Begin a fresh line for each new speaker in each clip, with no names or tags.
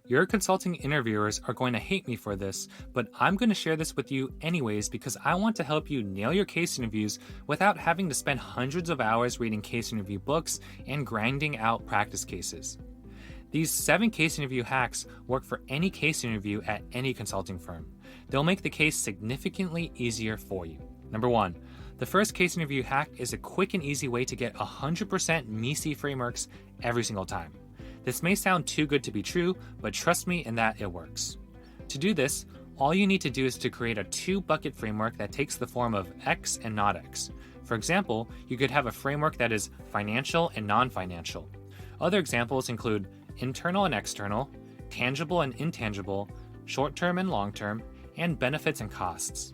Your consulting interviewers are going to hate me for this, but I'm going to share this with you anyways because I want to help you nail your case interviews without having to spend hundreds of hours reading case interview books and grinding out practice cases. These 7 case interview hacks work for any case interview at any consulting firm. They'll make the case significantly easier for you. Number 1, the first case interview hack is a quick and easy way to get 100% MISI frameworks every single time. This may sound too good to be true, but trust me in that it works. To do this, all you need to do is to create a 2-bucket framework that takes the form of X and not X. For example, you could have a framework that is financial and non-financial. Other examples include internal and external, tangible and intangible, short-term and long-term, and benefits and costs.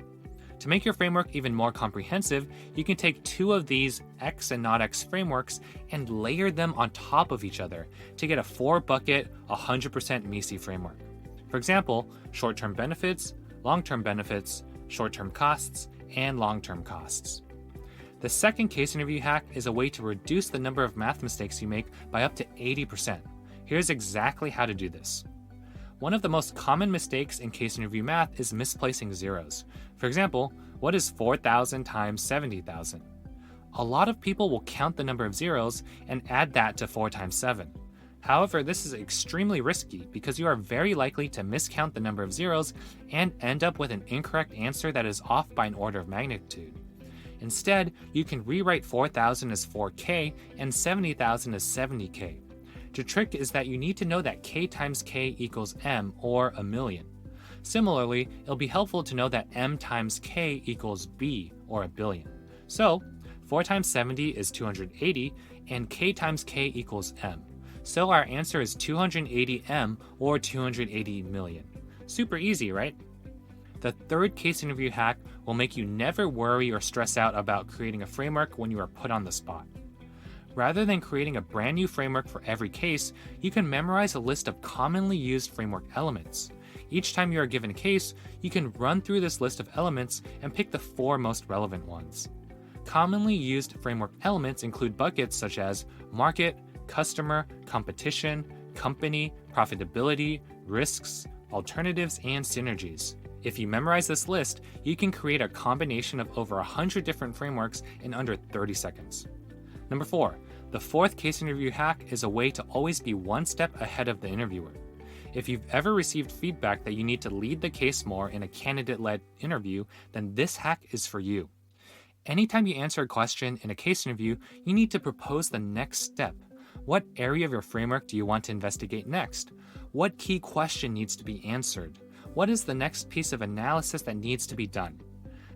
To make your framework even more comprehensive, you can take 2 of these X and not X frameworks and layer them on top of each other to get a 4-bucket, 100% MISI framework. For example, short-term benefits, short-term costs, and long-term costs. The second case interview hack is a way to reduce the number of math mistakes you make by up to 80%. Here's exactly how to do this. One of the most common mistakes in case interview math is misplacing zeros. For example, what is 4,000 times 70,000? A lot of people will count the number of zeros and add that to 4 times 7. However, this is extremely risky because you are very likely to miscount the number of zeros and end up with an incorrect answer that is off by an order of magnitude. Instead, you can rewrite 4,000 as 4K and 70,000 as 70K. The trick is that you need to know that K times K equals M, or a million. Similarly, it'll be helpful to know that M times K equals B, or a billion. So, 4 times 70 is 280, and K times K equals M. So our answer is 280 M, or 280 million. Super easy, right? The third case interview hack will make you never worry or stress out about creating a framework when you are put on the spot. Rather than creating a brand new framework for every case, you can memorize a list of commonly used framework elements. Each time you are given a case, you can run through this list of elements and pick the 4 most relevant ones. Commonly used framework elements include buckets such as market, customer, competition, company, profitability, risks, alternatives, and synergies. If you memorize this list, you can create a combination of over 100 different frameworks in under 30 seconds. Number 4, the fourth case interview hack is a way to always be one step ahead of the interviewer. If you've ever received feedback that you need to lead the case more in a candidate-led interview, then this hack is for you. Anytime you answer a question in a case interview, you need to propose the next step. What area of your framework do you want to investigate next? What key question needs to be answered? What is the next piece of analysis that needs to be done?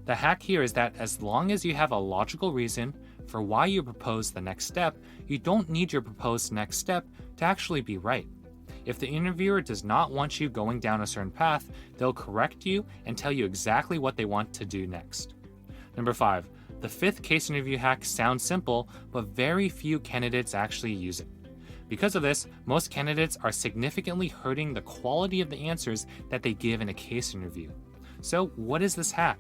The hack here is that as long as you have a logical reason for why you propose the next step, you don't need your proposed next step to actually be right. If the interviewer does not want you going down a certain path, they'll correct you and tell you exactly what they want to do next. Number 5, the fifth case interview hack sounds simple, but very few candidates actually use it. Because of this, most candidates are significantly hurting the quality of the answers that they give in a case interview. So, what is this hack?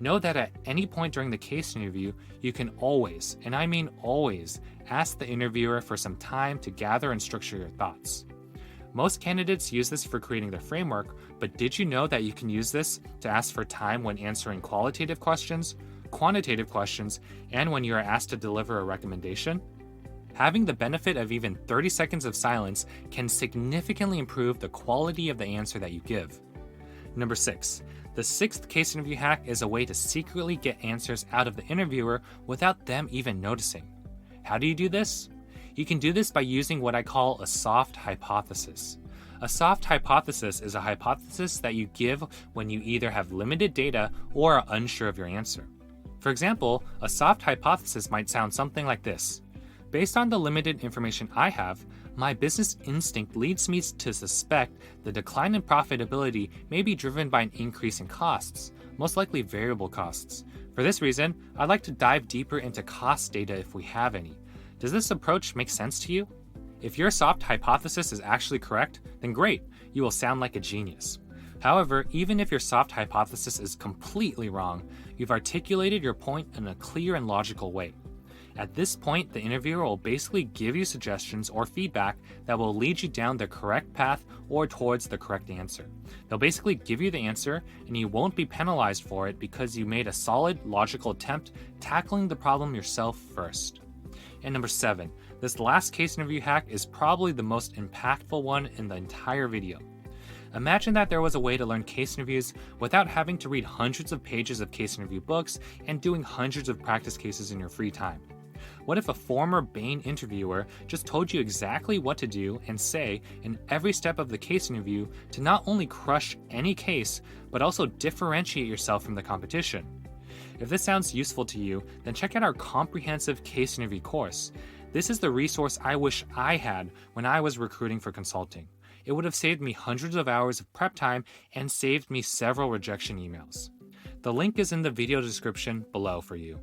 Know that at any point during the case interview, you can always, and I mean always, ask the interviewer for some time to gather and structure your thoughts. Most candidates use this for creating their framework, but did you know that you can use this to ask for time when answering qualitative questions, quantitative questions, and when you are asked to deliver a recommendation? Having the benefit of even 30 seconds of silence can significantly improve the quality of the answer that you give. Number 6. The sixth case interview hack is a way to secretly get answers out of the interviewer without them even noticing. How do you do this? You can do this by using what I call a soft hypothesis. A soft hypothesis is a hypothesis that you give when you either have limited data or are unsure of your answer. For example, a soft hypothesis might sound something like this. Based on the limited information I have, my business instinct leads me to suspect the decline in profitability may be driven by an increase in costs, most likely variable costs. For this reason, I'd like to dive deeper into cost data if we have any. Does this approach make sense to you? If your soft hypothesis is actually correct, then great, you will sound like a genius. However, even if your soft hypothesis is completely wrong, you've articulated your point in a clear and logical way. At this point, the interviewer will basically give you suggestions or feedback that will lead you down the correct path or towards the correct answer. They'll basically give you the answer, and you won't be penalized for it because you made a solid, logical attempt tackling the problem yourself first. And number 7, this last case interview hack is probably the most impactful one in the entire video. Imagine that there was a way to learn case interviews without having to read hundreds of pages of case interview books and doing hundreds of practice cases in your free time. What if a former Bain interviewer just told you exactly what to do and say in every step of the case interview to not only crush any case, but also differentiate yourself from the competition? If this sounds useful to you, then check out our comprehensive case interview course. This is the resource I wish I had when I was recruiting for consulting. It would have saved me hundreds of hours of prep time and saved me several rejection emails. The link is in the video description below for you.